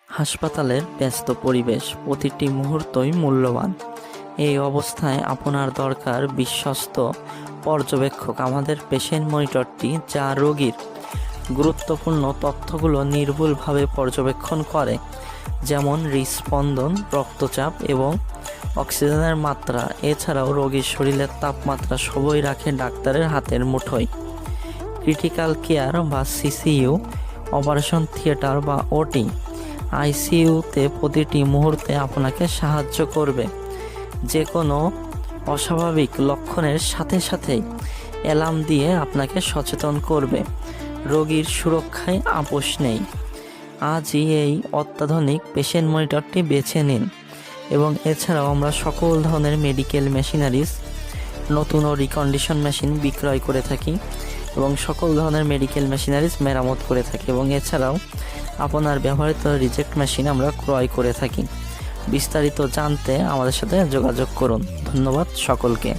হাসপাতালের ব্যস্ত পরিবেশ, প্রতিটি মুহূর্তই মূল্যবান। এই অবস্থায় আপনার দরকার বিশ্বস্ত পর্যবেক্ষক। আমাদের পেশেন্ট মনিটরটি যা রোগীর গুরুত্বপূর্ণ তথ্যগুলো নির্ভুলভাবে পর্যবেক্ষণ করে, যেমন হৃদস্পন্দন, রক্তচাপ এবং অক্সিজেনের মাত্রা। এছাড়াও রোগীর শরীরের তাপমাত্রা সবই রাখে ডাক্তারের হাতের মুঠোয়। ক্রিটিক্যাল কেয়ার বা সিসিইউ, অপারেশন থিয়েটার বা ওটি, আইসিইউতে প্রতিটি মুহূর্তে আপনাকে সাহায্য করবে। যে কোনো অস্বাভাবিক লক্ষণের সাথে সাথেই অ্যালার্ম দিয়ে আপনাকে সচেতন করবে। রোগীর সুরক্ষায় আপোষ নেই। আজই এই অত্যাধুনিক পেশেন্ট মনিটরটি বেছে নিন। এবং এছাড়াও আমরা সকল ধরনের মেডিকেল মেশিনারিজ, নতুন ও রিকন্ডিশন মেশিন বিক্রয় করে থাকি এবং সকল ধরনের মেডিকেল মেশিনারিজ মেরামত করে থাকি। এবং এছাড়াও আপনার ব্যবহৃত রিজেক্ট মেশিন আমরা ক্রয় করে থাকি। বিস্তারিত জানতে আমাদের সাথে যোগাযোগ করুন। ধন্যবাদ সকলকে।